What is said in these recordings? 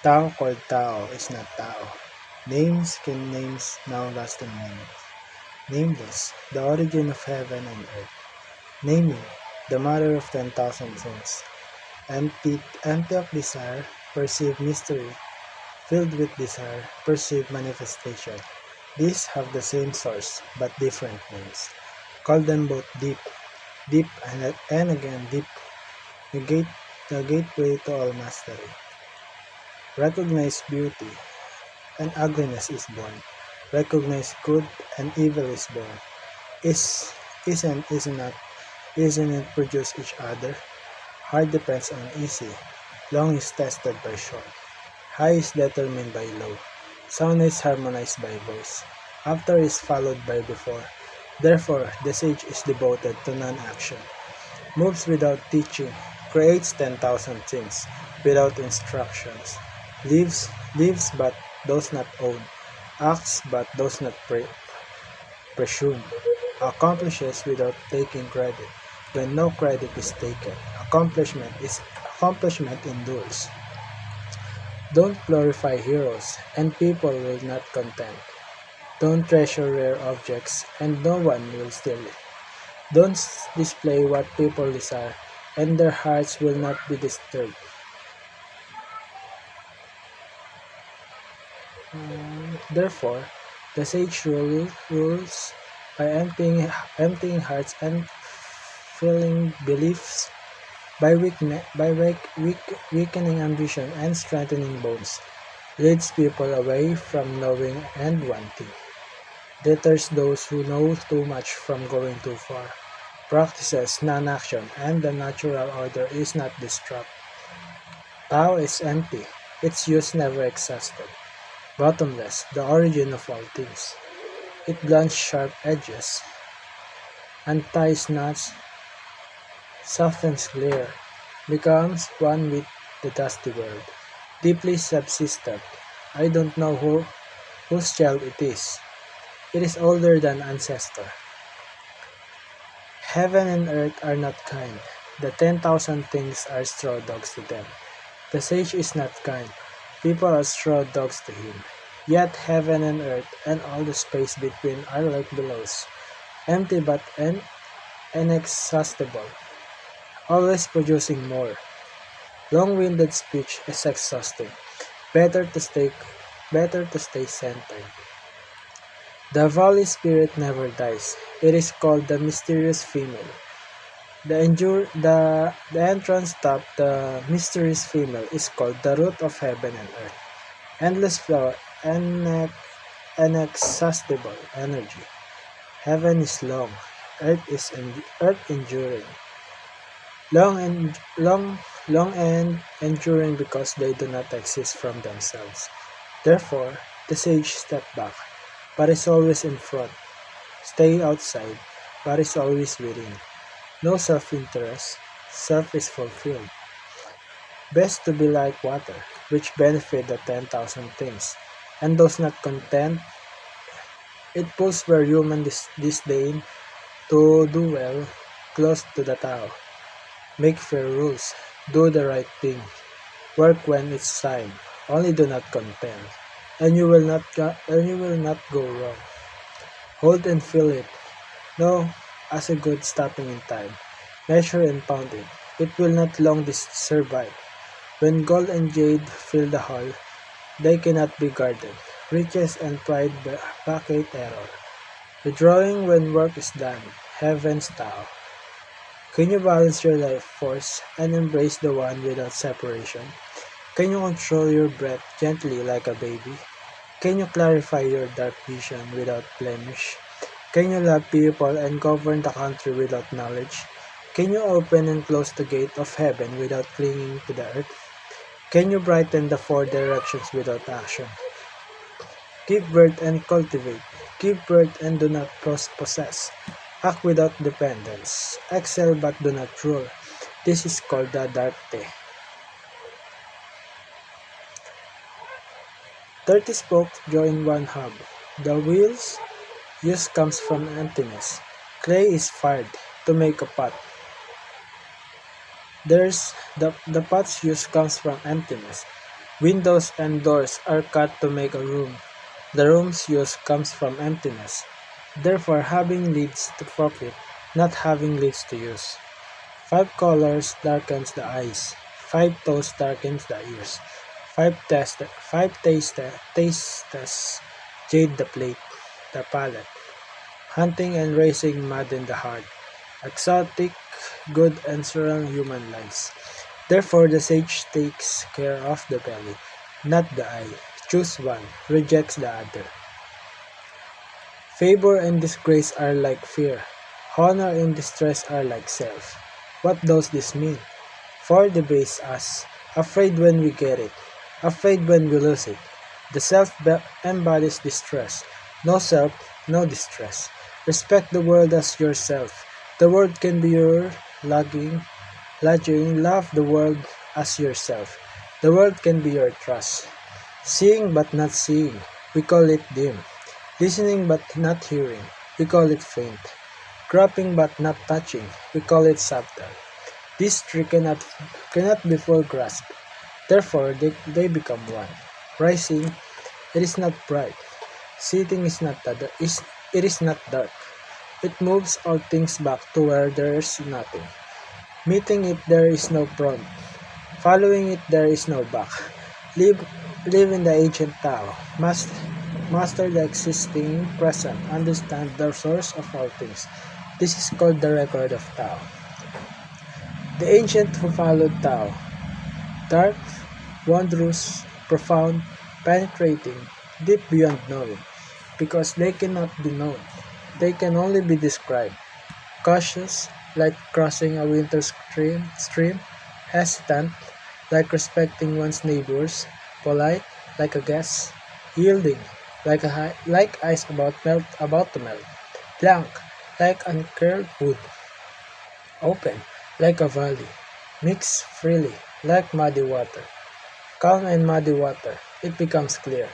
Tao called Tao is not Tao. Names can names now lasting meaning. Nameless, the origin of heaven and earth. Naming, the mother of 10,000 things. Empty of desire, perceive mystery. Filled with desire, perceive manifestation. These have the same source, but different names. Call them both deep, deep and again deep, the gateway to all mastery. Recognize beauty, and ugliness is born. Recognize good, and evil is born. Is isn't it produce each other? Hard depends on easy. Long is tested by short. High is determined by low. Sound is harmonized by voice. After is followed by before. Therefore, the sage is devoted to non-action. Moves without teaching. Creates 10,000 things without instructions. Lives but does not own. Acts but does not presume. Accomplishes without taking credit. When no credit is taken, accomplishment endures. Don't glorify heroes, and people will not content. Don't treasure rare objects, and no one will steal it. Don't display what people desire, and their hearts will not be disturbed. Therefore, the sage rules by emptying hearts and filling beliefs, by weakening ambition and strengthening bones, leads people away from knowing and wanting, deters those who know too much from going too far, practices non-action, and the natural order is not disturbed. Tao is empty, its use never exhausted, bottomless, the origin of all things. It blunts sharp edges, unties knots, softens glare, becomes one with the dusty world, deeply subsistent. I don't know whose child it is. It is older than ancestor. Heaven and earth are not kind. The 10,000 things are straw dogs to them. The sage is not kind. People are straw dogs to him. Yet heaven and earth and all the space between are like billows, empty but inexhaustible, always producing more. Long-winded speech is exhausting. Better to stay centered. The valley spirit never dies. It is called the mysterious female. The entrance top, the mysterious female, is called the root of heaven and earth. Endless flow, inexhaustible energy. Heaven is long, earth enduring. Long and enduring because they do not exist from themselves. Therefore, the sage step back, but is always in front. Stay outside, but is always within. No self-interest, self is fulfilled. Best to be like water, which benefit the 10,000 things, and does not content. It pulls where human disdain to do well, close to the Tao. Make fair rules, do the right thing, work when it's time, only do not contend, and you will not go wrong. Hold and feel it. Know as a good stopping in time. Measure and pound it. It will not long survive. When gold and jade fill the hall, they cannot be guarded. Riches and pride vacate error. Withdrawing when work is done. Heaven's Tao. Can you balance your life force and embrace the one without separation? Can you control your breath gently like a baby? Can you clarify your dark vision without blemish? Can you love people and govern the country without knowledge? Can you open and close the gate of heaven without clinging to the earth? Can you brighten the four directions without action? Give birth and cultivate. Give birth and do not possess. Act without dependence. Excel but do not rule. This is called the Darte. 30 spokes join one hub. The wheel's use comes from emptiness. Clay is fired to make a pot. The pot's use comes from emptiness. Windows and doors are cut to make a room. The room's use comes from emptiness. Therefore, having leads to profit, not having leads to use. Five colors darkens the eyes. Five toes darkens the ears. Five tastes jade the plate, the palate. Hunting and racing madden the heart. Exotic, good and surreal human lives. Therefore the sage takes care of the belly, not the eye. Choose one, rejects the other. Favor and disgrace are like fear. Honor and distress are like self. What does this mean? For debase us, afraid when we get it, afraid when we lose it. The self embodies distress. No self, no distress. Respect the world as yourself. The world can be your lodging. Love the world as yourself. The world can be your trust. Seeing but not seeing, we call it dim. Listening but not hearing, we call it faint. Grasping but not touching, we call it subtle. These three cannot be full grasped. Therefore, they become one. Rising, it is not bright. Sitting it is not dark. It moves all things back to where there is nothing. Meeting it, there is no front. Following it, there is no back. Live, live in the ancient Tao. Master the existing present. Understand the source of all things. This is called the record of Tao. The ancient who followed Tao. Dark, wondrous, profound, penetrating, deep beyond knowing. Because they cannot be known. They can only be described. Cautious, like crossing a winter stream, hesitant, like respecting one's neighbors, polite, like a guest, yielding, like ice about to melt, blank, like uncurled wood, open, like a valley, mix freely, like muddy water, calm and muddy water, it becomes clear.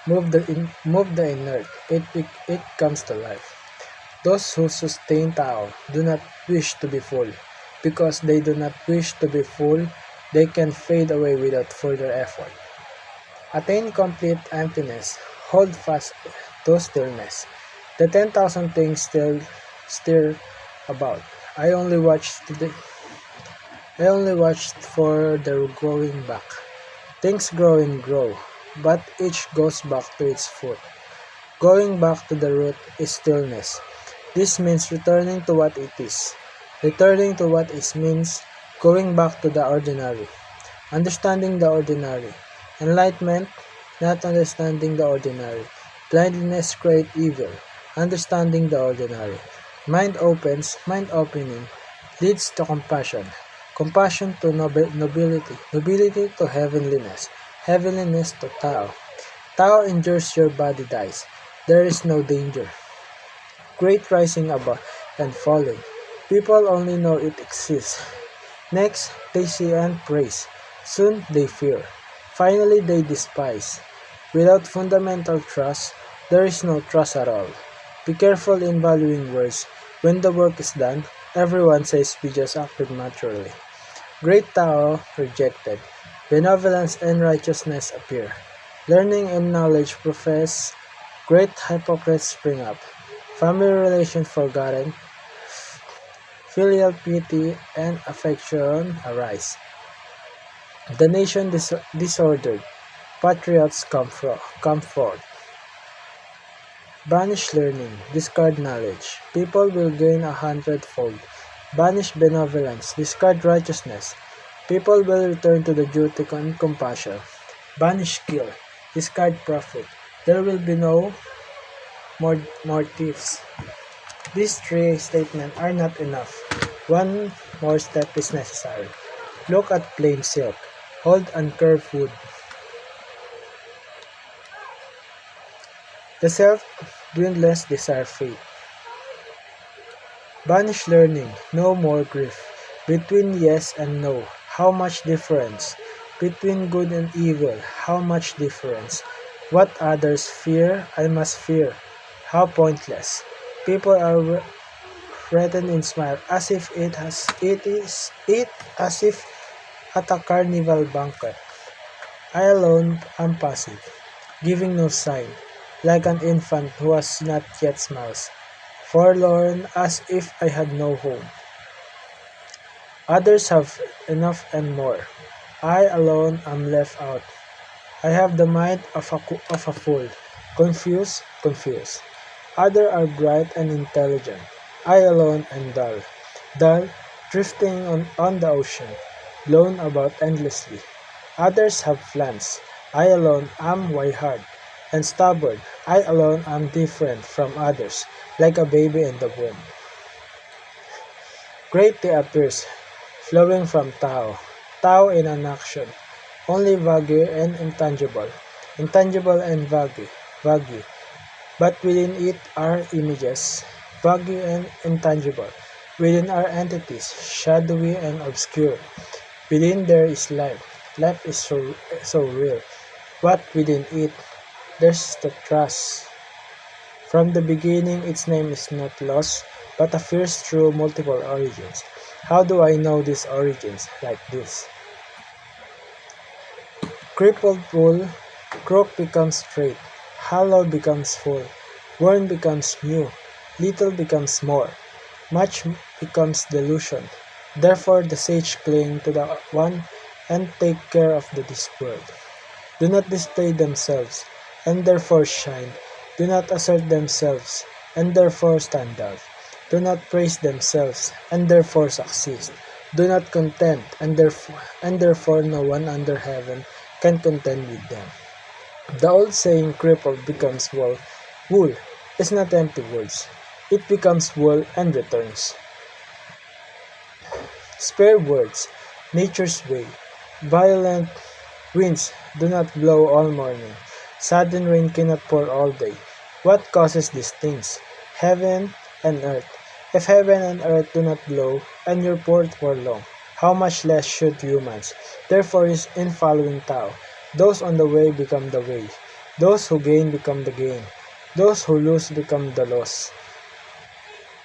Move the inert, it comes to life. Those who sustain Tao do not wish to be full. Because they do not wish to be full, they can fade away without further effort. Attain complete emptiness. Hold fast to stillness. The 10,000 things still stir about. I only watched for their growing back. Things grow and grow, but each goes back to its foot. Going back to the root is stillness. This means returning to what it is. Returning to what is means going back to the ordinary. Understanding the ordinary. Enlightenment, not understanding the ordinary. Blindness create evil. Understanding the ordinary. Mind opening leads to compassion. Compassion to nobility. Nobility to heavenliness. Heavenliness to Tao. Tao endures your body dies. There is no danger. Great rising above and falling. People only know it exists. Next, they see and praise. Soon, they fear. Finally, they despise. Without fundamental trust, there is no trust at all. Be careful in valuing words. When the work is done, everyone says we just acted naturally. Great Tao rejected. Benevolence and righteousness appear. Learning and knowledge profess. Great hypocrites spring up. Family relations forgotten, filial piety and affection arise. The nation disordered, patriots come forth. Banish learning, discard knowledge, people will gain 100-fold. Banish benevolence, discard righteousness, people will return to the duty and compassion. Banish skill, discard profit, there will be no more thieves. These three statements are not enough. One more step is necessary. Look at plain silk. Hold uncurved wood. The self dwindles desire fate. Banish learning, no more grief. Between yes and no, how much difference? Between good and evil, how much difference? What others fear, I must fear. How pointless. People are written in smile as if it as if at a carnival banquet. I alone am passive, giving no sign, like an infant who has not yet smiles, forlorn as if I had no home. Others have enough and more. I alone am left out. I have the mind of a fool, confused. Others are bright and intelligent. I alone am dull, drifting on the ocean, blown about endlessly. Others have plans. I alone am wide and stubborn. I alone am different from others, like a baby in the womb. Great day appears, flowing from Tao. Tao in an action, only vague and intangible. Intangible and vague. But within it are images, vague and intangible. Within are entities, shadowy and obscure. Within there is life. Life is so real. But within it, there's the trust. From the beginning, its name is not lost, but appears through multiple origins. How do I know these origins like this? Crippled bull, crook becomes straight, hollow becomes full, worn becomes new, little becomes more, much becomes delusion. Therefore the sage cling to the one and take care of this world. Do not display themselves, and therefore shine. Do not assert themselves, and therefore stand out. Do not praise themselves, and therefore succeed. Do not contend, and therefore no one under heaven can contend with them. The old saying crippled becomes wool is not empty words. It becomes wool and returns. Spare words, nature's way. Violent winds do not blow all morning. Sudden rain cannot pour all day. What causes these things? Heaven and earth. If heaven and earth do not blow, and your pour for long, how much less should humans? Therefore is in following Tao. Those on the way become the way. Those who gain become the gain. Those who lose become the loss.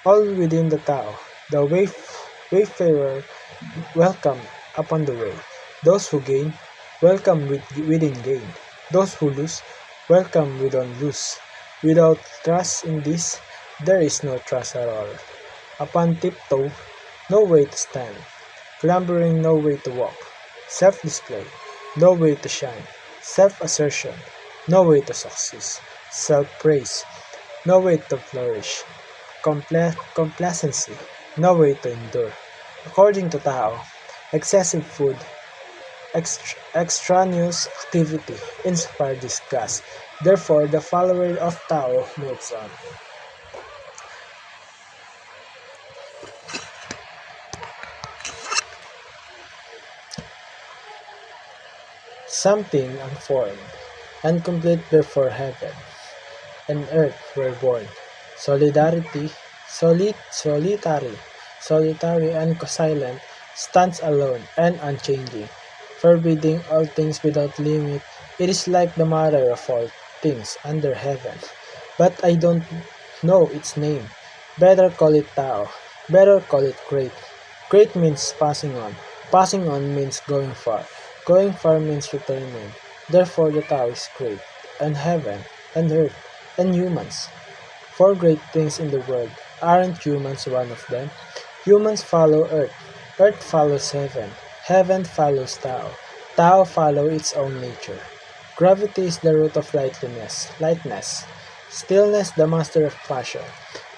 All within the Tao. The wayfarer welcome upon the way. Those who gain, welcome within gain. Those who lose, welcome within lose. Without trust in this, there is no trust at all. Upon tiptoe, no way to stand. Clambering, no way to walk. Self-display, no way to shine. Self-assertion, no way to succeed. Self-praise, no way to flourish. Complacency, no way to endure. According to Tao, excessive food, extraneous activity inspire disgust. Therefore, the follower of Tao moves on. Something unformed, incomplete before heaven and earth were born. Solidarity, solitary and silent, stands alone and unchanging, forbidding all things without limit. It is like the mother of all things under heaven. But I don't know its name. Better call it Tao. Better call it great. Great means passing on. Passing on means going far. Going far means returning. Therefore the Tao is great, and heaven, and earth, and humans. Four great things in the world. Aren't humans one of them? Humans follow earth. Earth follows heaven. Heaven follows Tao. Tao follows its own nature. Gravity is the root of lightness. Stillness the master of passion.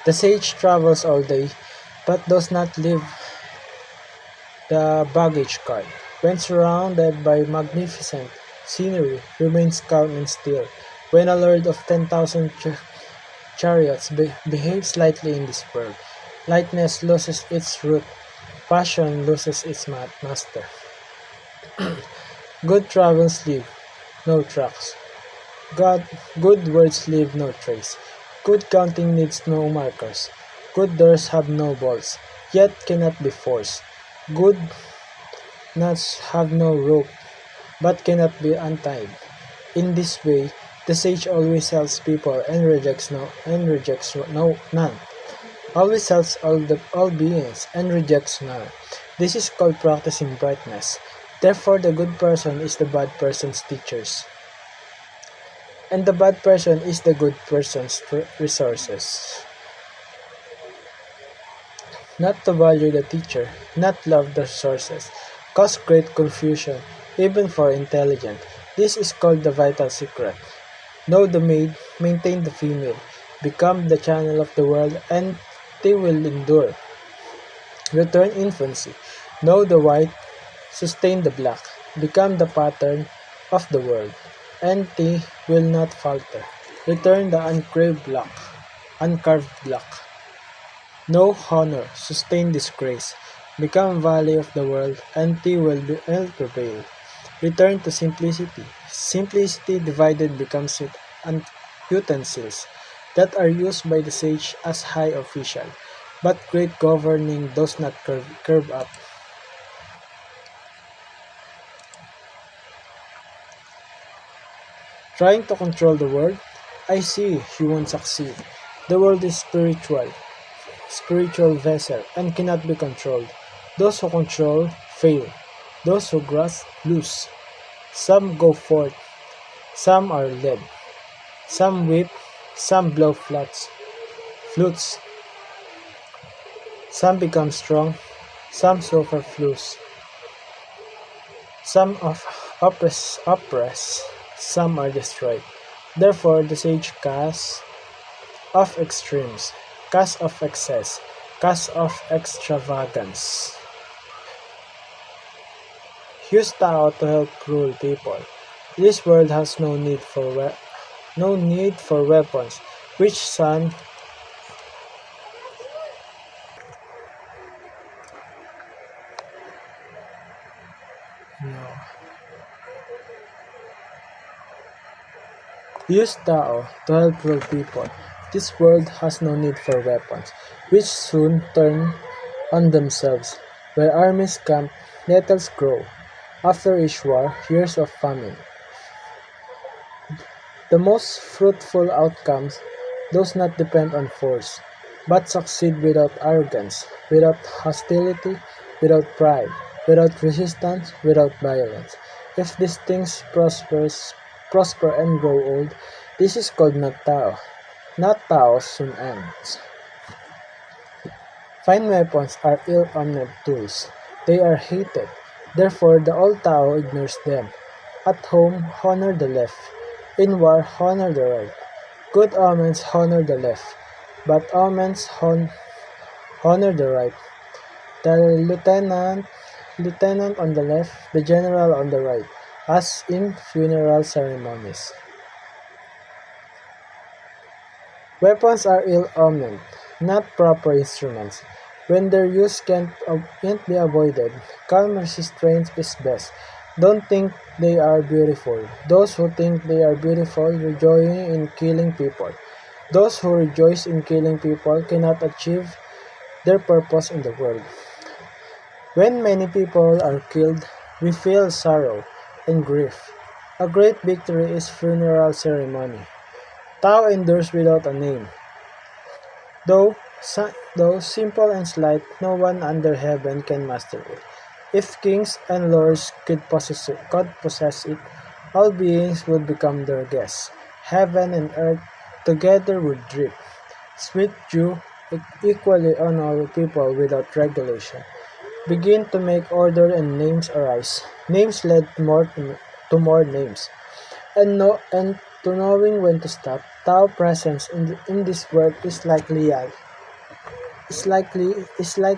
The sage travels all day, but does not leave the baggage cart. When surrounded by magnificent scenery, remains calm and still. When a lord of 10,000 chariots behaves slightly in this world, lightness loses its root, passion loses its master. Good travels leave no tracks. Good words leave no trace. Good counting needs no markers. Good doors have no bolts, yet cannot be forced. Good knots have no rope, but cannot be untied. In this way, the sage always helps people and rejects none. Always helps all beings and rejects none. This is called practicing brightness. Therefore, the good person is the bad person's teachers, and the bad person is the good person's resources. Not to value the teacher, not love the resources, cause great confusion, even for intelligent. This is called the vital secret. Know the maid, maintain the female, become the channel of the world, and they will endure. Return infancy. Know the white, sustain the black, become the pattern of the world, and they will not falter. Return the uncarved block. Know honor, sustain disgrace, become valley of the world, and they will prevail. Return to simplicity. Simplicity divided becomes utensils that are used by the sage as high official, but great governing does not curve up. Trying to control the world? I see you won't succeed. The world is spiritual vessel, and cannot be controlled. Those who control fail. Those who grasp lose. Some go forth, some are led. Some weep, some blow flutes. Some become strong, some suffer flus. Some oppress, some are destroyed. Therefore, the sage casts off extremes, casts off excess, casts off extravagance. Use Tao to help rule people. This world has no need for weapons, which sun no. Use Tao to help rule people. This world has no need for weapons, which soon turn on themselves. Where armies camp, nettles grow. After each war, years of famine. The most fruitful outcomes does not depend on force, but succeed without arrogance, without hostility, without pride, without resistance, without violence. If these things prosper and grow old, this is called not Tao. Not Tao soon ends. Fine weapons are ill-omened tools. They are hated. Therefore, the old Tao ignores them. At home, honor the left. In war, honor the right. Good omens honor the left, bad omens honor the right. The lieutenant on the left, the general on the right, as in funeral ceremonies. Weapons are ill-omened, not proper instruments. When their use can't be avoided, calm restraint is best. Don't think they are beautiful. Those who think they are beautiful rejoice in killing people. Those who rejoice in killing people cannot achieve their purpose in the world. When many people are killed, we feel sorrow and grief. A great victory is funeral ceremony. Tao endures without a name. Though simple and slight, no one under heaven can master it. If kings and lords could possess it, all beings would become their guests. Heaven and earth together would drip. Sweet dew equally on all people without regulation. Begin to make order and names arise. Names led to more names. And to knowing when to stop. Tao presence in this world is like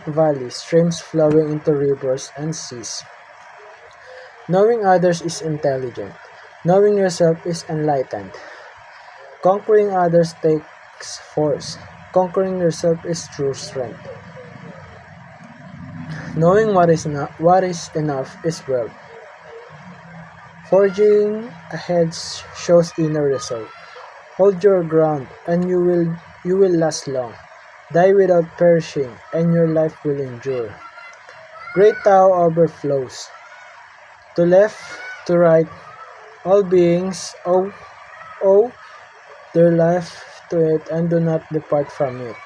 valleys, streams flowing into rivers and seas. Knowing others is intelligent. Knowing yourself is enlightened. Conquering others takes force. Conquering yourself is true strength. Knowing what is enough is wealth. Forging ahead shows inner resolve. Hold your ground, and you will last long. Die without perishing, and your life will endure. Great Tao overflows. To left, to right, all beings owe their life to it and do not depart from it.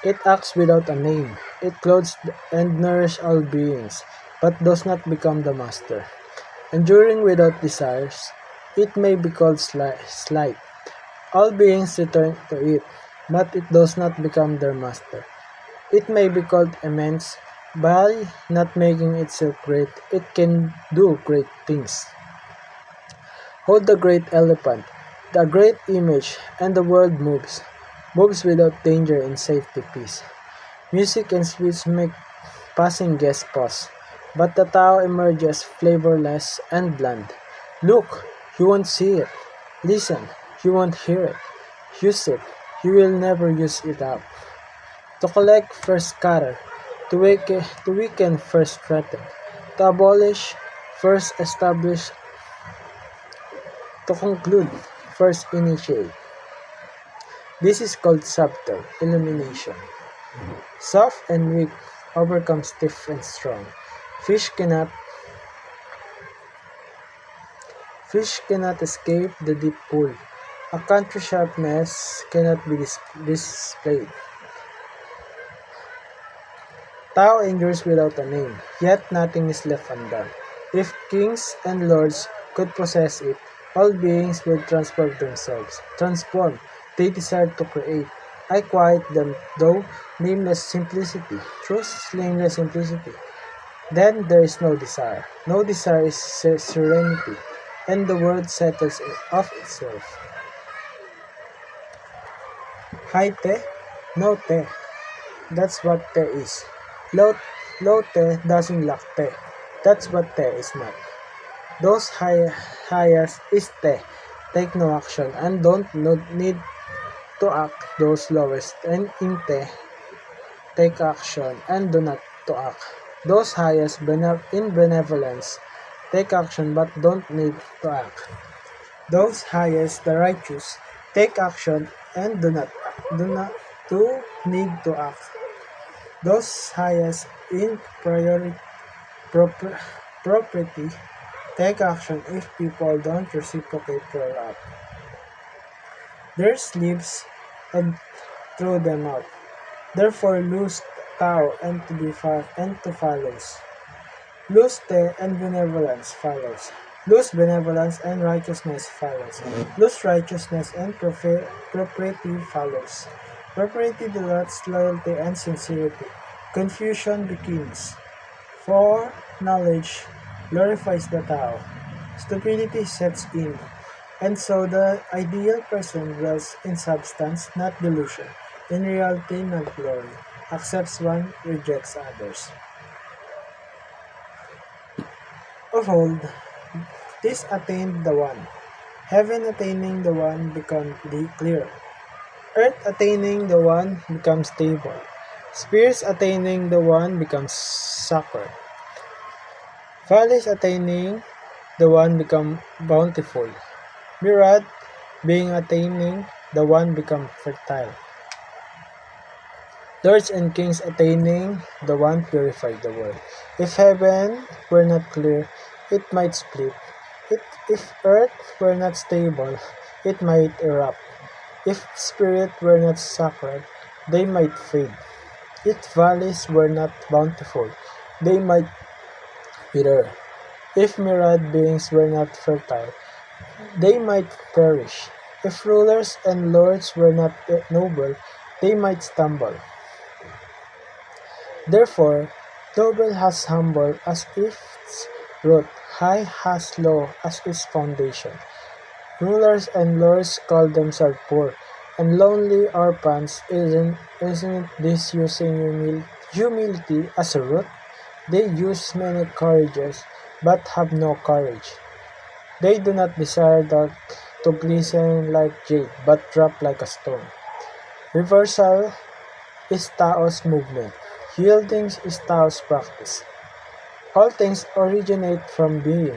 It acts without a name. It clothes and nourishes all beings, but does not become the master. Enduring without desires, it may be called slight. All beings return to it, but it does not become their master. It may be called immense. By not making itself great, it can do great things. Hold the great elephant, the great image, and the world moves without danger in safety peace. Music and sweets make passing guests pause, but the Tao emerges flavorless and bland. Look, you won't see it. Listen, you won't hear it. Use it, you will never use it up. To collect, first scatter. To weaken, first threaten. To abolish, first establish. To conclude, first initiate. This is called subtle illumination. Soft and weak overcome stiff and strong. Fish cannot Fish cannot escape the deep pool. A country sharpness cannot be displayed. Tao endures without a name, yet nothing is left undone. If kings and lords could possess it, all beings would transform themselves. Transform, they desire to create. I quiet them, though nameless simplicity, truth's nameless simplicity. Then there is no desire. No desire is serenity, and the world settles of itself. High te? No te. That's what te is. Low te doesn't lack te. That's what te is not. Those highest is te. Take no action and don't need to act. Those lowest and in te take action and do not to act. Those highest in benevolence take action but don't need to act. Those highest, the righteous, take action and do not to need to act. Those highest in property take action if people don't reciprocate your act. Their sleeves and throw them out. Therefore lose Tao and to follows. Lose te and benevolence follows. Lose benevolence and righteousness follows. Lose righteousness and propriety follows. Propriety denotes loyalty and sincerity. Confusion begins. For knowledge glorifies the Tao. Stupidity sets in. And so the ideal person dwells in substance, not delusion. In reality, not glory. Accepts one, rejects others. Of old, this attained the One. Heaven attaining the One becomes clear. Earth attaining the One becomes stable. Spheres attaining the One becomes sacred. Valleys attaining the One become bountiful. Myriad being attaining the One become fertile. Lords and kings attaining the One purify the world. If heaven were not clear, it might split. If earth were not stable, it might erupt. If spirit were not sacred, they might fade. If valleys were not bountiful, they might wither. If myriad beings were not fertile, they might perish. If rulers and lords were not noble, they might stumble. Therefore, noble has humble as its root, high has low as its foundation. Rulers and lords call themselves poor, and lonely orphans. Isn't this using humility as a root? They use many courages, but have no courage. They do not desire to glisten like jade, but drop like a stone. Reversal is Tao's movement. Yielding is Tao's practice. All things originate from being.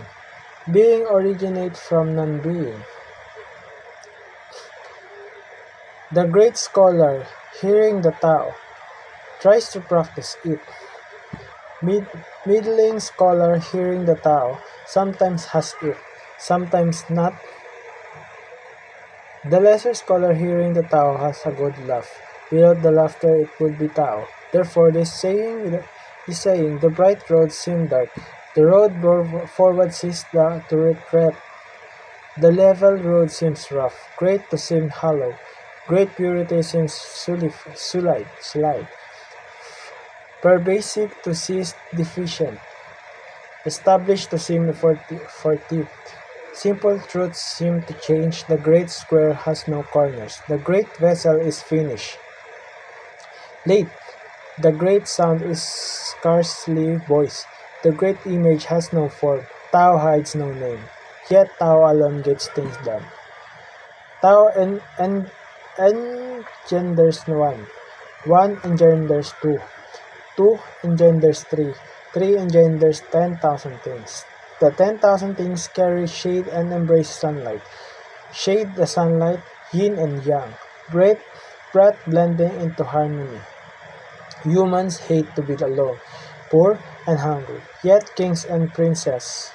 Being originates from non-being. The great scholar, hearing the Tao, tries to practice it. Middling scholar, hearing the Tao, sometimes has it, sometimes not. The lesser scholar, hearing the Tao, has a good laugh. Without the laughter, it would be Tao. Therefore, this saying, The saying, the bright road seemed dark, the road forward ceased to retreat, the level road seems rough, great to seem hollow, great purity seems sullied, pervasive to cease deficient, established to seem fortuite. Simple truths seem to change, the great square has no corners, the great vessel is finished. Late, the great sound is scarcely voice, the great image has no form, Tao hides no name, yet Tao alone gets things done. Tao engenders one engenders two, two engenders three engenders 10,000 things. The 10,000 things carry shade and embrace sunlight. Shade the sunlight, yin and yang, breath blending into harmony. Humans hate to be alone, poor and hungry, yet kings and princes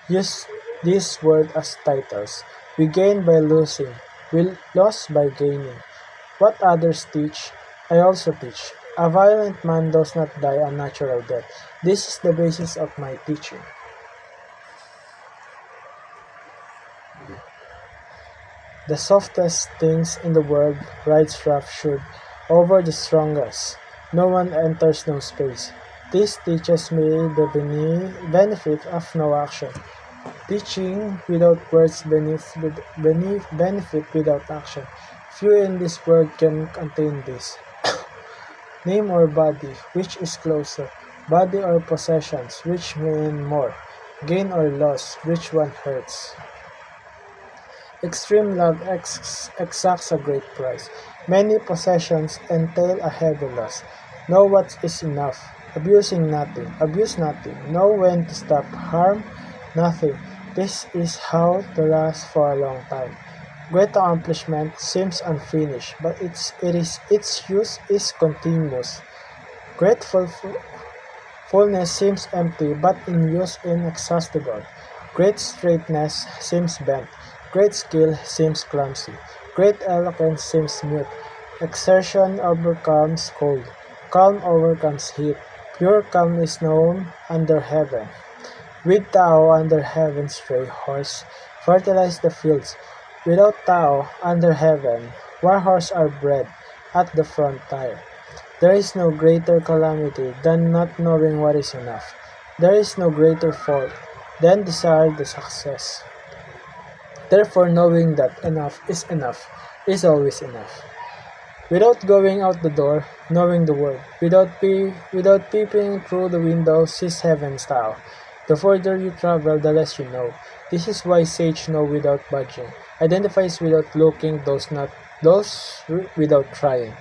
use this word as titles. We gain by losing, we lose by gaining. What others teach, I also teach. A violent man does not die a natural death. This is the basis of my teaching. The softest things in the world rides roughshod over the strongest. No one enters no space. This teaches me the benefit of no action. Teaching without words benefit without action. Few in this world can contain this. Name or body, which is closer? Body or possessions, which mean more? Gain or loss, which one hurts? Extreme love exacts a great price. Many possessions entail a heavy loss. Know what is enough. Abusing nothing. Abuse nothing. Know when to stop. Harm nothing. This is how to last for a long time. Great accomplishment seems unfinished, but its use is continuous. Great fullness seems empty, but in use inexhaustible. Great straightness seems bent. Great skill seems clumsy. Great eloquence seems mute. Exertion overcomes cold. Calm overcomes heat. Pure calm is known under heaven. With Tao under heaven's stray horse, fertilize the fields. Without Tao under heaven, war horses are bred at the frontier. There is no greater calamity than not knowing what is enough. There is no greater fault than desire the success. Therefore, knowing that enough is always enough. Without going out the door, knowing the word, without peeping through the window, sees heaven's Tao. The further you travel, the less you know. This is why sage know without budging, identifies without looking, those without trying.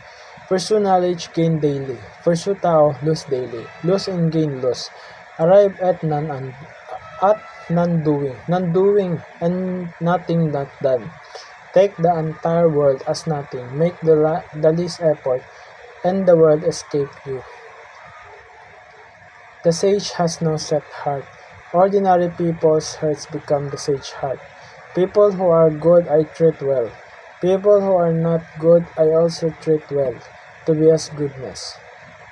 Pursue knowledge, gain daily. Pursue Tao, lose daily. Lose and gain lose. Arrive at none-doing, and nothing not done. Take the entire world as nothing. Make the least effort, and the world escape you. The sage has no set heart. Ordinary people's hearts become the sage heart. People who are good I treat well. People who are not good I also treat well, to be as goodness.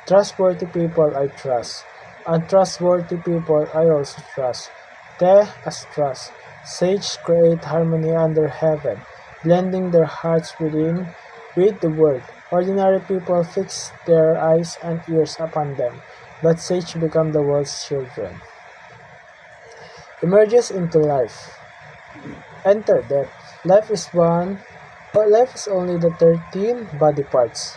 Trustworthy people I trust. Untrustworthy people I also trust. Te as trust. Sages create harmony under heaven, blending their hearts within with the word. Ordinary people fix their eyes and ears upon them, but sages become the world's children. Emerges into life. Enter death. Life is only the 13 body parts.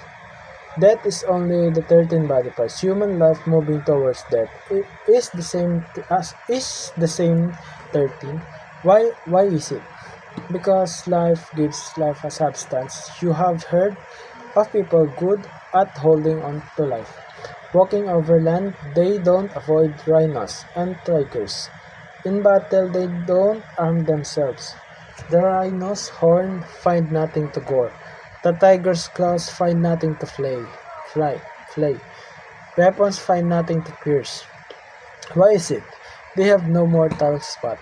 Death is only the 13 body parts. Human life moving towards death. It is the same 13. Why is it? Because life gives life a substance. You have heard of people good at holding on to life. Walking over land, they don't avoid rhinos and tigers. In battle, they don't arm themselves. The rhino's horn find nothing to gore. The tiger's claws find nothing to flay. Weapons find nothing to pierce. Why is it? They have no mortal spot.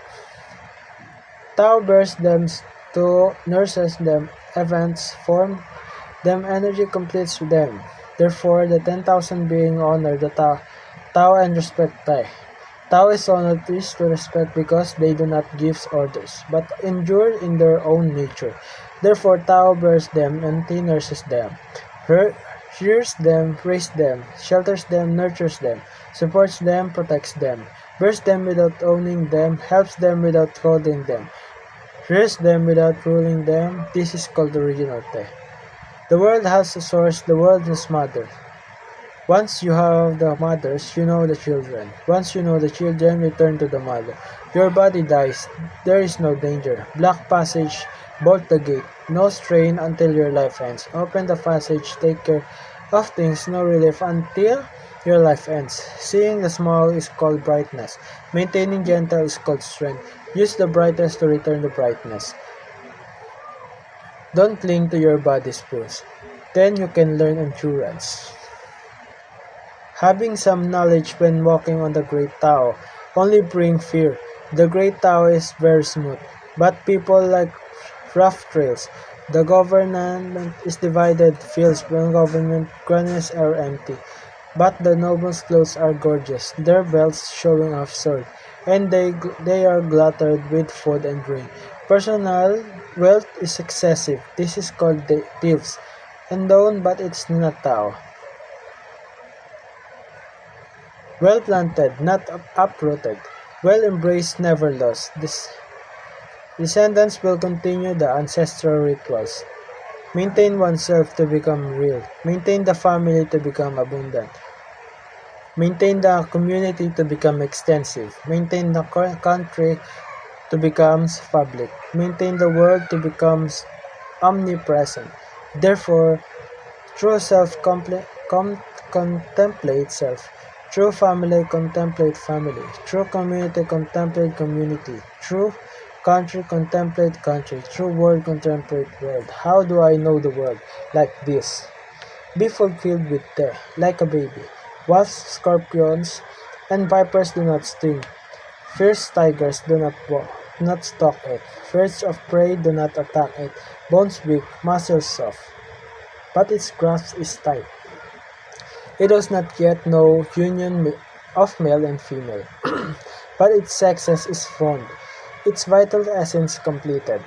Tao bears them to nurses them, events form them, energy completes them. Therefore, the 10,000 being honor the Tao and respect Tai. Tao is honored is to respect because they do not give orders, but endure in their own nature. Therefore, Tao bears them and nurses them, rears them, raises them, shelters them, nurtures them, supports them, protects them, bears them without owning them, helps them without holding them, rears them without ruling them. This is called original Te. The world has a source, the world has mother. Once you have the mothers, you know the children. Once you know the children, return to the mother. Your body dies. There is no danger. Black passage, bolt the gate. No strain until your life ends. Open the passage, take care of things, no relief until your life ends. Seeing the small is called brightness. Maintaining gentle is called strength. Use the brightness to return the brightness. Don't cling to your body's push. Then you can learn endurance. Having some knowledge when walking on the Great Tao only bring fear. The Great Tao is very smooth, but people like rough trails. The government is divided fields when government granaries are empty. But the nobles' clothes are gorgeous, their belts showing off sword, and they are glutted with food and drink. Personal wealth is excessive. This is called thieves. Endowed, but it's not Tao. Well planted, not uprooted. Well embraced, never lost. Descendants will continue the ancestral rituals. Maintain oneself to become real. Maintain the family to become abundant. Maintain the community to become extensive. Maintain the country to become public. Maintain the world to become omnipresent. Therefore, true self contemplate self. True family contemplate family. True community contemplate community. True country contemplate country. True world contemplate world. How do I know the world? Like this. Be fulfilled with Te, like a baby. Wasps, scorpions, and vipers do not sting. Fierce tigers do not stalk it. Birds of prey do not attack it. Bones weak, muscles soft, but its grasp is tight. It does not yet know union of male and female, but its sexes is formed, its vital essence completed.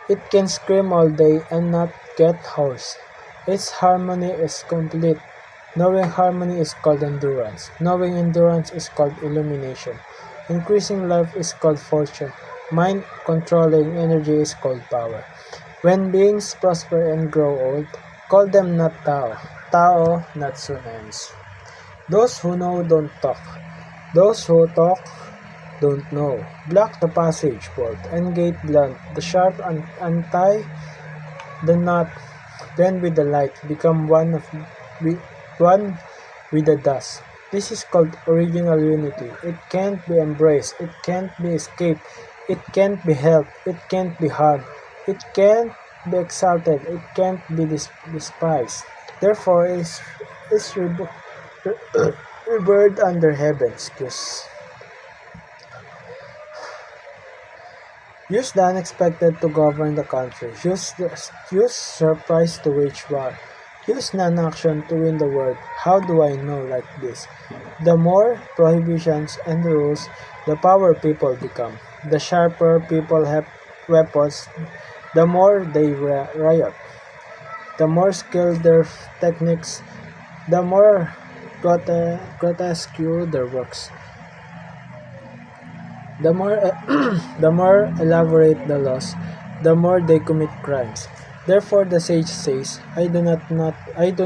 It can scream all day and not get hoarse. Its harmony is complete. Knowing harmony is called endurance. Knowing endurance is called illumination. Increasing life is called fortune. Mind controlling energy is called power. When beings prosper and grow old, call them not Tao. Tao not soon ends. Those who know don't talk. Those who talk don't know. Block the passage, bolt, and gate blunt. The sharp untie the knot. Then with the light become one with the dust. This is called original unity. It can't be embraced. It can't be escaped. It can't be helped. It can't be harmed. It can't be exalted. It can't be despised. Therefore, is revered under heaven. Use the unexpected to govern the country. Use surprise to wage war. Use non-action to win the world. How do I know like this? The more prohibitions and rules, the power people become. The sharper people have weapons, the more they riot. The more skilled their techniques, the more grotesque their works. The more the more elaborate the laws, the more they commit crimes. Therefore the sage says, I do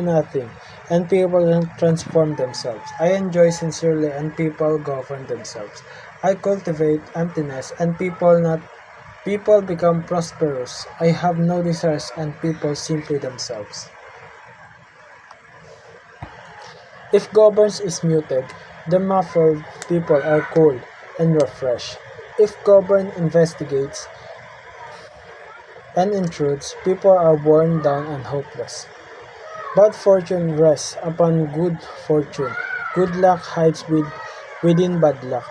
nothing, and people transform themselves. I enjoy sincerely, and people govern themselves. I cultivate emptiness, and people become prosperous. I have no desires, and people simply themselves. If governance is muted, the muffled people are cool and refreshed. If government investigates and intrudes, people are worn down and hopeless. Bad fortune rests upon good fortune. Good luck hides within bad luck.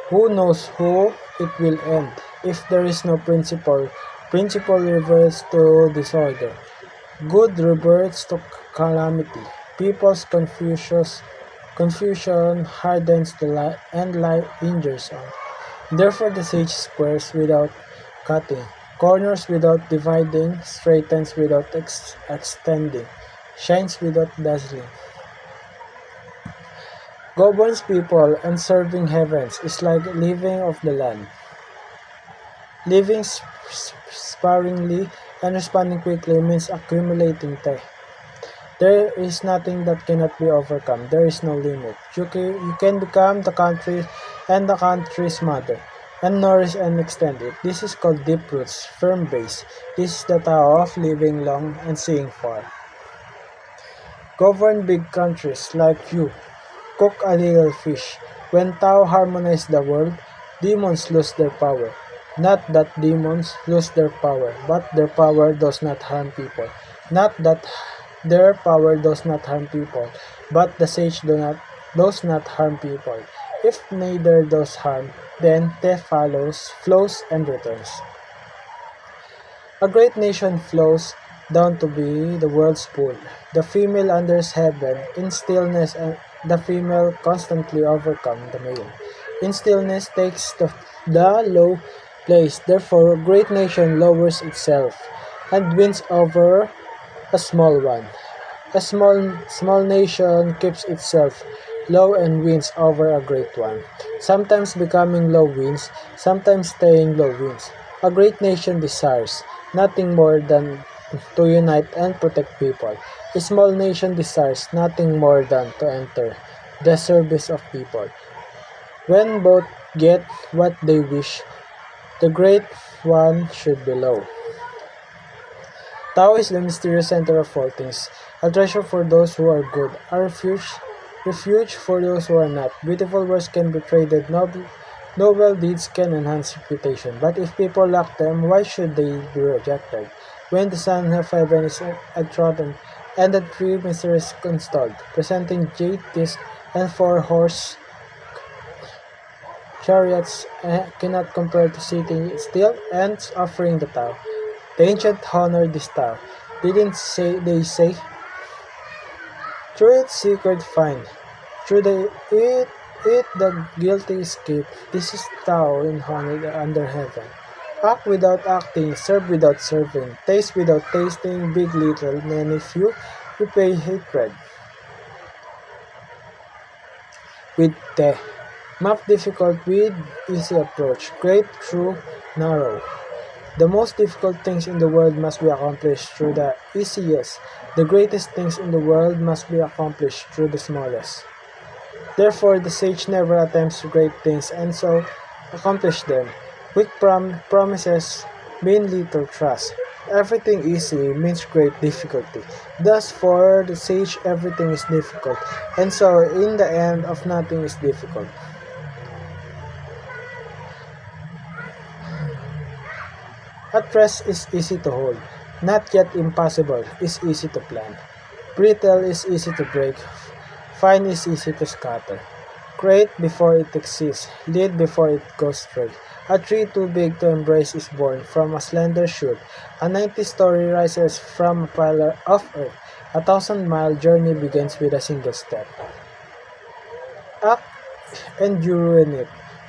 Who knows who it will end? If there is no principle, principle reverts to disorder. Good reverts to calamity. People's confusion hardens and life injures on. Therefore the sage squares without cutting, corners without dividing, straightens without extending, shines without dazzling. Governs people and serving heavens is like living of the land. Living sparingly and responding quickly means accumulating te. There is nothing that cannot be overcome. There is no limit. You can become the country and the country's mother, and nourish and extend it. This is called deep roots, firm base. This is the Tao of living long and seeing far. Govern big countries like you. Cook a little fish. When Tao harmonized the world, demons lose their power. Not that demons lose their power, but their power does not harm people. Not that their power does not harm people, but the sage does not harm people. If neither does harm, then death flows and returns. A great nation flows down to be the world's pool. The female unders heaven in stillness, and the female constantly overcome the male. In stillness takes the low place. Therefore, a great nation lowers itself and wins over a small one. A small nation keeps itself low and wins over a great one. Sometimes becoming low wins, sometimes staying low wins. A great nation desires nothing more than to unite and protect people. A small nation desires nothing more than to enter the service of people. When both get what they wish, the great one should be low. Tao is the mysterious center of all things, a treasure for those who are good, a refuge for those who are not. Beautiful words can be traded, noble deeds can enhance reputation. But if people lack them, why should they be rejected? When the Son of Heaven is enthroned and the three mysteries installed, presenting jade disc and 4-horse chariots cannot compare to sitting still and offering the Tao. The ancient honored this Tao. They say, through its secret find, through the guilty escape. This is Tao in honor under heaven. Act without acting, serve without serving, taste without tasting, big, little, many, few, repay hatred. With te, map difficult with easy approach, great, true, narrow. The most difficult things in the world must be accomplished through the easiest. The greatest things in the world must be accomplished through the smallest. Therefore, the sage never attempts great things and so accomplish them. Quick promises mean little trust. Everything easy means great difficulty. Thus, for the sage, everything is difficult, and so in the end of nothing is difficult. At rest is easy to hold, not yet impossible is easy to plan. Brittle is easy to break, fine is easy to scatter. Create before it exists, lead before it goes stray. A tree too big to embrace is born from a slender shoot. A 90-story rises from a pile of earth. A 1,000-mile journey begins with a single step. Act and you ruin it.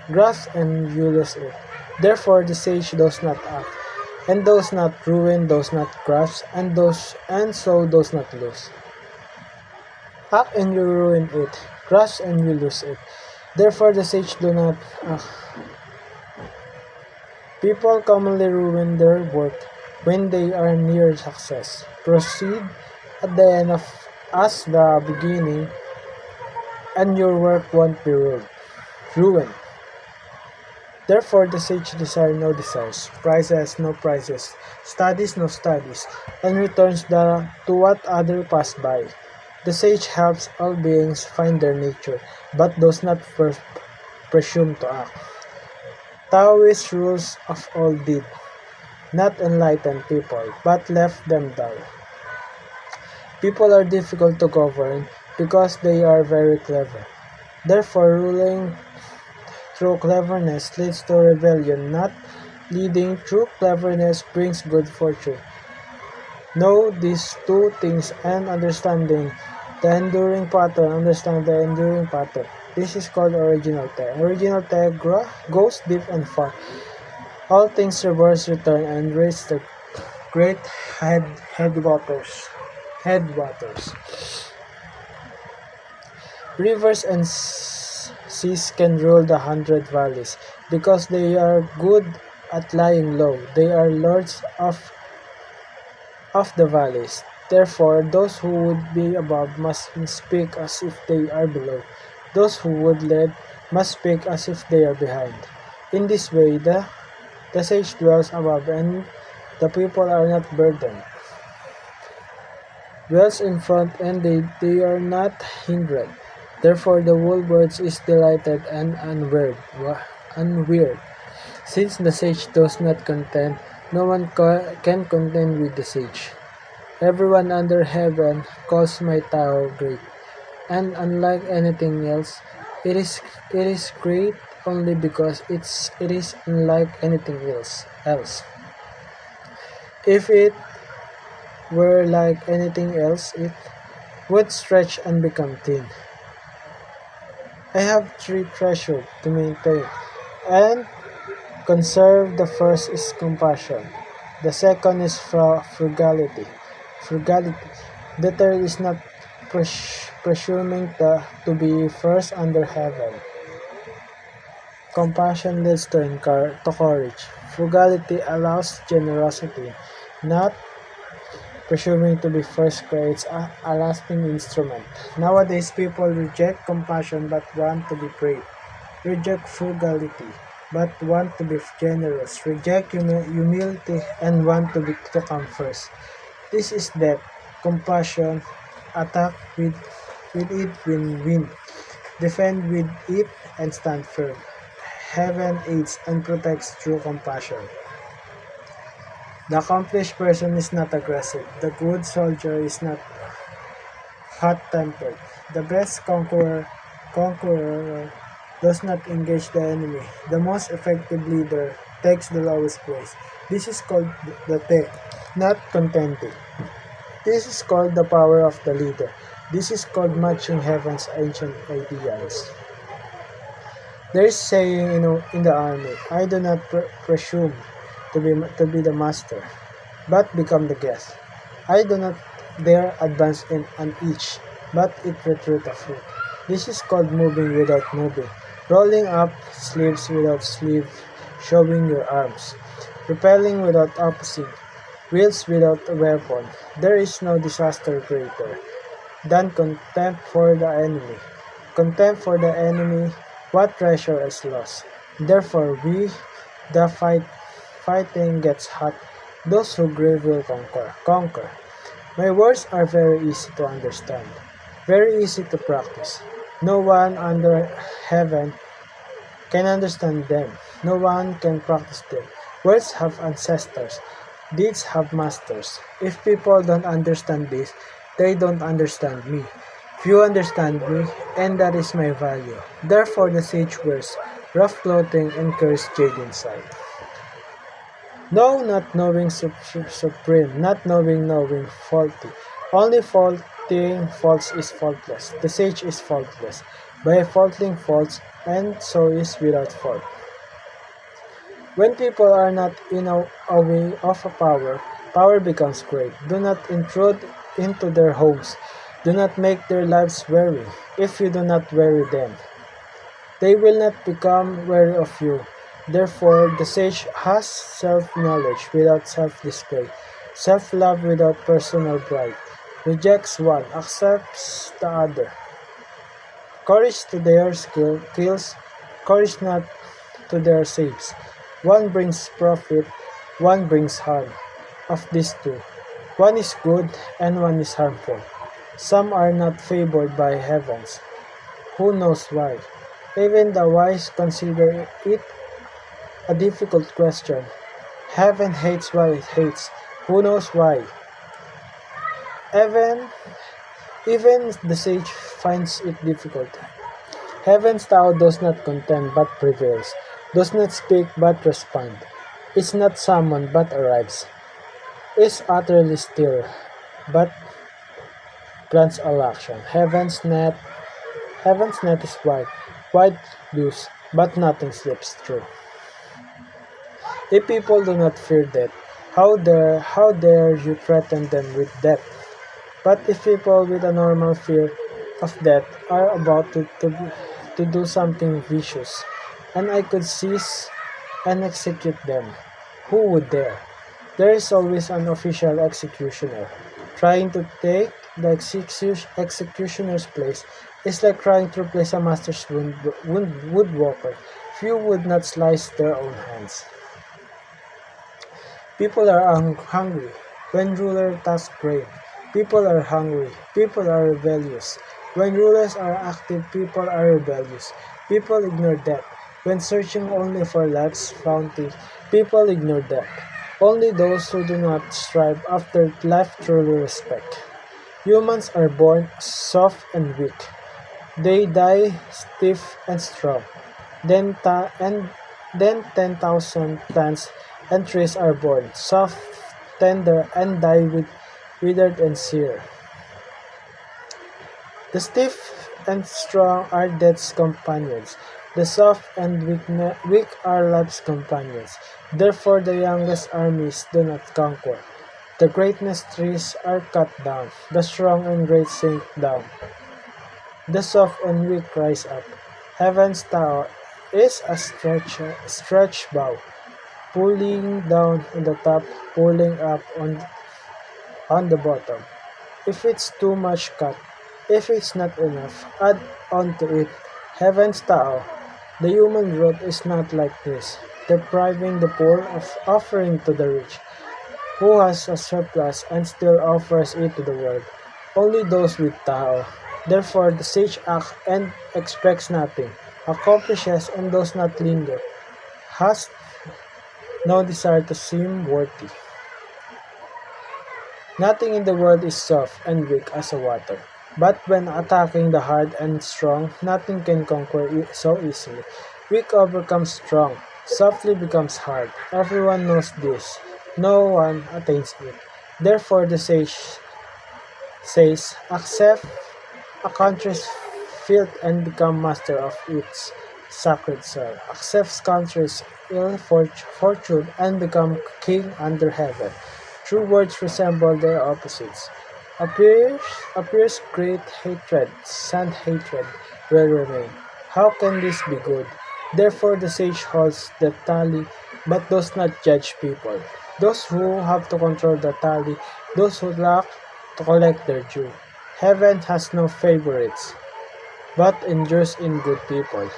Grasp and you lose it. Therefore the sage does not act, and does not ruin, does not grasp, and so does not lose. Act and you ruin it. Grasp and you lose it. Therefore the sage do not act. People commonly ruin their work when they are near success. Proceed at the end as the beginning, and your work won't be ruined. Therefore the sage desire no desires, prizes no prizes, studies no studies, and returns to what other pass by. The sage helps all beings find their nature, but does not presume to act. Taoist rules of all did not enlighten people, but left them dull. People are difficult to govern because they are very clever. Therefore, ruling through cleverness leads to rebellion, not leading through cleverness brings good fortune. Know these two things and understanding the enduring pattern, understand the enduring pattern. This is called original te. Original te goes deep and far. All things reverse, return, and raise the great head headwaters. Headwaters. Rivers and seas can rule the 100 valleys because they are good at lying low. They are lords of the valleys. Therefore, those who would be above must speak as if they are below. Those who would lead must speak as if they are behind. In this way, the sage dwells above and the people are not burdened. Dwells in front and they are not hindered. Therefore, the whole world is delighted and unweird. Since the sage does not contend, no one can contend with the sage. Everyone under heaven calls my Tao great, and unlike anything else, it is great only because it is unlike anything else. If it were like anything else, it would stretch and become thin. I have three treasures to maintain and conserve. The first is compassion. The second is frugality. Frugality. The third is not presuming to be first under heaven. Compassion leads to courage. Frugality allows generosity. Not presuming to be first creates a lasting instrument. Nowadays, people reject compassion but want to be brave. Reject frugality but want to be generous. Reject humility and want to come first. This is death. Compassion. Attack with it win. Defend with it and stand firm. Heaven aids and protects through compassion. The accomplished person is not aggressive. The good soldier is not hot-tempered. The best conqueror does not engage the enemy. The most effective leader takes the lowest place. This is called the te, not contented. This is called the power of the leader. This is called matching heaven's ancient ideals. There is saying in the army, I do not presume to be the master, but become the guest. I do not dare advance in an inch, but it retreat a foot. This is called moving without moving, rolling up sleeves without sleeve, showing your arms, repelling without opposing, wheels without a weapon. There is no disaster greater than contempt for the enemy. Contempt for the enemy, what treasure is lost. Therefore, the fighting gets hot. Those who grieve will conquer. My words are very easy to understand, very easy to practice. No one under heaven can understand them. No one can practice them. Words have ancestors. Deeds have masters. If people don't understand this, they don't understand me. Few understand me, and that is my value. Therefore the sage wears rough clothing and carries jade inside. No, not knowing supreme, not knowing faulty. Only faulting false is faultless. The sage is faultless. By faulting false, and so is without fault. When people are not in a way of a power becomes great. Do not intrude into their homes. Do not make their lives weary. If you do not weary them, they will not become weary of you. Therefore, the sage has self-knowledge without self-display, self-love without personal pride, rejects one, accepts the other. Courage to their skill kills, courage not to their saves. One brings profit, one brings harm. Of these two, one is good and one is harmful. Some are not favored by heavens. Who knows why? Even the wise consider it a difficult question. Heaven hates what it hates. Who knows why? Even, even the sage finds it difficult. Heaven's Tao does not contend but prevails, does not speak but respond. It's not summoned but arrives. is utterly still, but grants all action. Heaven's net is wide loose, but nothing slips through. If people do not fear death, how dare you threaten them with death? But if people with a normal fear of death are about to do something vicious, and I could seize and execute them, who would dare? There is always an official executioner. Trying to take the executioner's place is like trying to replace a master's woodworker. Few would not slice their own hands. People are hungry when rulers task grain. People are hungry. People are rebellious. When rulers are active, people are rebellious. People ignore death. When searching only for life's bounty, people ignore death. Only those who do not strive after life truly respect. Humans are born soft and weak. They die stiff and strong. Then 10,000 plants and trees are born, soft, tender, and die withered and sere. The stiff and strong are death's companions. The soft and weak are life's companions. Therefore the youngest armies do not conquer. The greatest trees are cut down. The strong and great sink down. The soft and weak rise up. Heaven's tower is a stretch bow, pulling down on the top, pulling up on the bottom. If it's too much cut, if it's not enough, add on to it. Heaven's Tao, the human root is not like this, depriving the poor of offering to the rich, who has a surplus and still offers it to the world. Only those with Tao. Therefore the sage acts and expects nothing, accomplishes and does not linger, has no desire to seem worthy. Nothing in the world is soft and weak as a water. But when attacking the hard and strong, nothing can conquer it so easily. Weak overcomes strong, softly becomes hard. Everyone knows this. No one attains it. Therefore the sage says, accept a country's filth and become master of its sacred soil. Accepts country's ill fortune and become king under heaven. True words resemble their opposites. Appears great hatred, and hatred will remain. How can this be good? Therefore the sage holds the tally, but does not judge people. Those who have to control the tally, those who lack to collect their due. Heaven has no favorites, but endures in good people.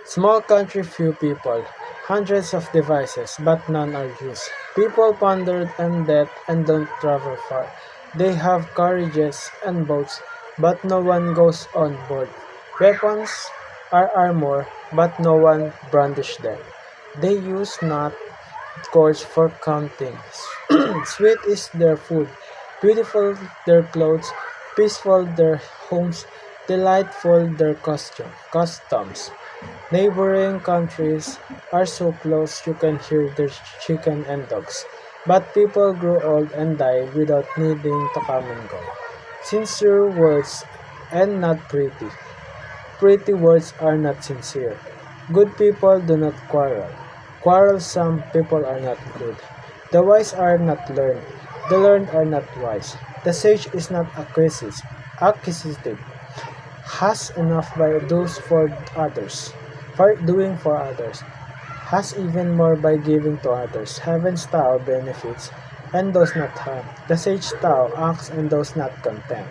Small country, few people, hundreds of devices, but none are used. People pondered on death and don't travel far. They have carriages and boats, but no one goes on board. Weapons are armor, but no one brandish them. They use not cords for counting. Sweet is their food, beautiful their clothes, peaceful their homes, delightful their customs. Neighboring countries are so close you can hear their chicken and dogs. But people grow old and die without needing to come and go. Sincere words and not pretty. Pretty words are not sincere. Good people do not quarrel. Quarrelsome people are not good. The wise are not learned. The learned are not wise. The sage is not acquisitive, has enough by doing for others, has even more by giving to others. Heaven's Tao benefits and does not harm. The sage Tao acts and does not contemn.